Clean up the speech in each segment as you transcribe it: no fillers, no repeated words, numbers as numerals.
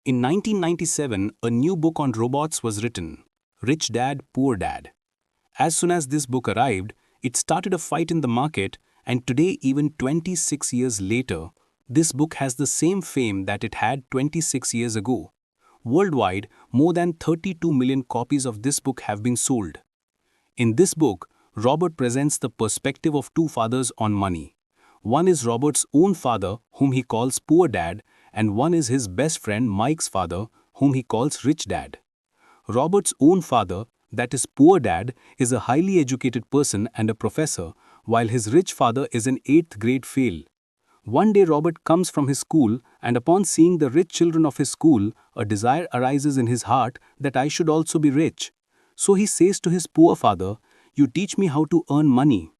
In 1997, a new book on robots was written, Rich Dad, Poor Dad. As soon as this book arrived, it started a fight in the market, and today, even 26 years later, this book has the same fame that it had 26 years ago. Worldwide, more than 32 million copies of this book have been sold. In this book, Robert presents the perspective of two fathers on money. One is Robert's own father, whom he calls Poor Dad, and one is his best friend Mike's father, whom he calls Rich Dad. Robert's own father, that is Poor Dad, is a highly educated person and a professor, while his rich father is an 8th grade fail. One day Robert comes from his school, and upon seeing the rich children of his school, a desire arises in his heart that I should also be rich. So he says to his poor father, "You teach me how to earn money."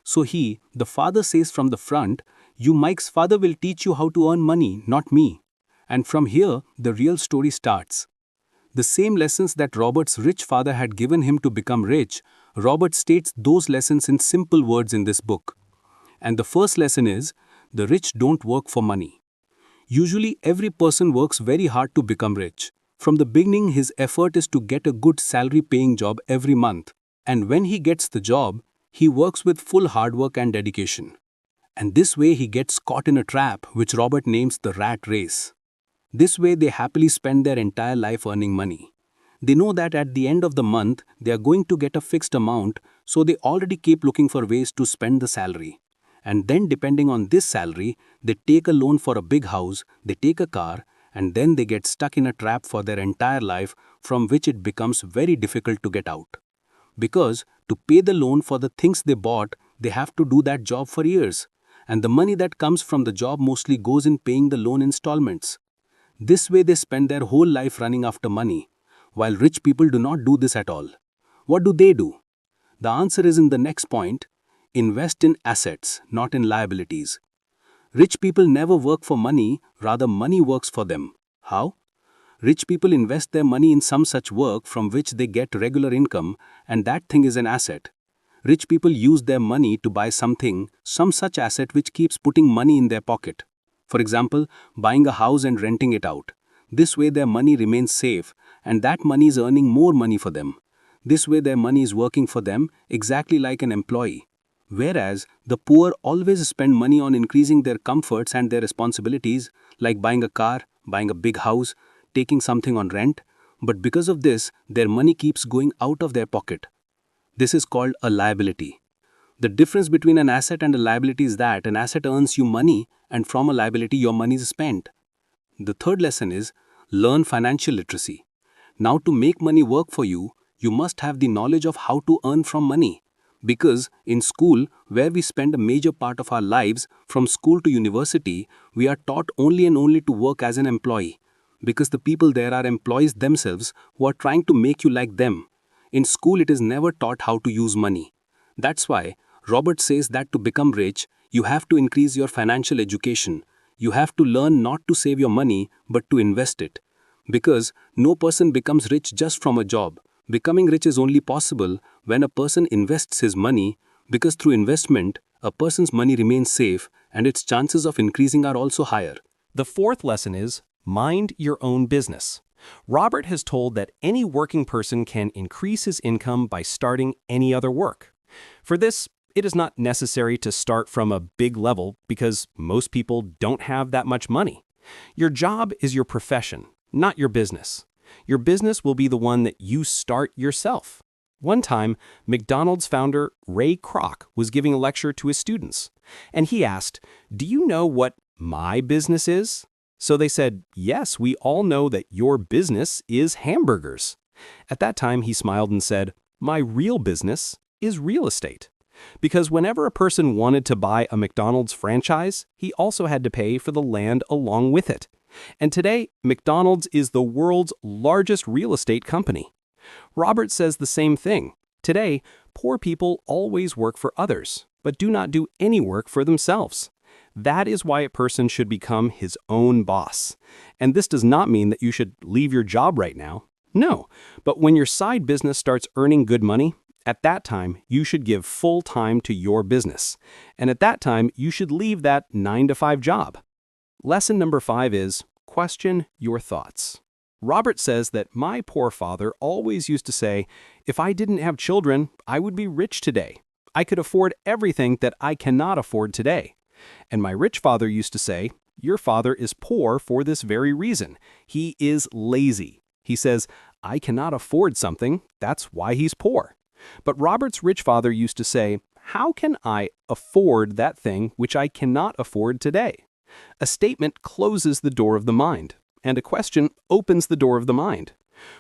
So he, the father, says from the front, "You, Mike's father, will teach you how to earn money, not me." And from here, the real story starts. The same lessons that Robert's rich father had given him to become rich, Robert states those lessons in simple words in this book. And the first lesson is, the rich don't work for money. Usually, every person works very hard to become rich. From the beginning, his effort is to get a good salary-paying job every month. And when he gets the job, he works with full hard work and dedication. And this way he gets caught in a trap which Robert names the rat race. This way they happily spend their entire life earning money. They know that at the end of the month they are going to get a fixed amount, so they already keep looking for ways to spend the salary. And then depending on this salary, they take a loan for a big house, they take a car, and then they get stuck in a trap for their entire life from which it becomes very difficult to get out. Because to pay the loan for the things they bought, they have to do that job for years. And the money that comes from the job mostly goes in paying the loan installments. This way they spend their whole life running after money, while rich people do not do this at all. What do they do? The answer is in the next point: invest in assets, not in liabilities. Rich people never work for money, rather money works for them. How? Rich people invest their money in some such work from which they get regular income, and that thing is an asset. Rich people use their money to buy something, some such asset which keeps putting money in their pocket. For example, buying a house and renting it out. This way their money remains safe, and that money is earning more money for them. This way their money is working for them exactly like an employee. Whereas the poor always spend money on increasing their comforts and their responsibilities, like buying a car, buying a big house, taking something on rent, but because of this, their money keeps going out of their pocket. This is called a liability. The difference between an asset and a liability is that an asset earns you money, and from a liability your money is spent. The third lesson is, learn financial literacy. Now, to make money work for you, you must have the knowledge of how to earn from money. Because in school, where we spend a major part of our lives, from school to university, we are taught only and only to work as an employee. Because the people there are employees themselves who are trying to make you like them. In school, it is never taught how to use money. That's why Robert says that to become rich, you have to increase your financial education. You have to learn not to save your money, but to invest it. Because no person becomes rich just from a job. Becoming rich is only possible when a person invests his money, because through investment, a person's money remains safe and its chances of increasing are also higher. The fourth lesson is, mind your own business. Robert has told that any working person can increase his income by starting any other work. For this, it is not necessary to start from a big level because most people don't have that much money. Your job is your profession, not your business. Your business will be the one that you start yourself. One time, McDonald's founder Ray Kroc was giving a lecture to his students, and he asked, "Do you know what my business is?" So they said, "Yes, we all know that your business is hamburgers." At that time, he smiled and said, "My real business is real estate." Because whenever a person wanted to buy a McDonald's franchise, he also had to pay for the land along with it. And today, McDonald's is the world's largest real estate company. Robert says the same thing. Today, poor people always work for others, but do not do any work for themselves. That is why a person should become his own boss. And this does not mean that you should leave your job right now. No, but when your side business starts earning good money, at that time, you should give full time to your business. And at that time, you should leave that 9-to-5 job. Lesson number 5 is, question your thoughts. Robert says that my poor father always used to say, if I didn't have children, I would be rich today. I could afford everything that I cannot afford today. And my rich father used to say, your father is poor for this very reason. He is lazy. He says, I cannot afford something, that's why he's poor. But Robert's rich father used to say, how can I afford that thing which I cannot afford today? A statement closes the door of the mind, and a question opens the door of the mind.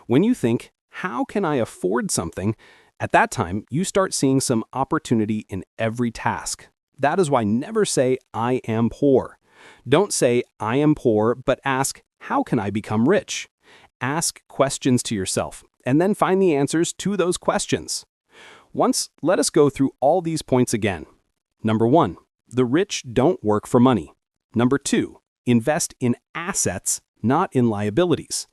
When you think, how can I afford something? At that time, you start seeing some opportunity in every task. That is why never say, I am poor. Don't say, I am poor, but ask, how can I become rich? Ask questions to yourself, and then find the answers to those questions. Once, let us go through all these points again. Number 1, the rich don't work for money. Number 2, invest in assets, not in liabilities.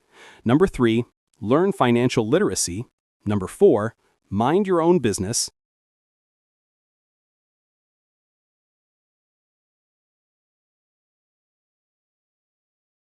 Number 3, learn financial literacy. Number 4, mind your own business.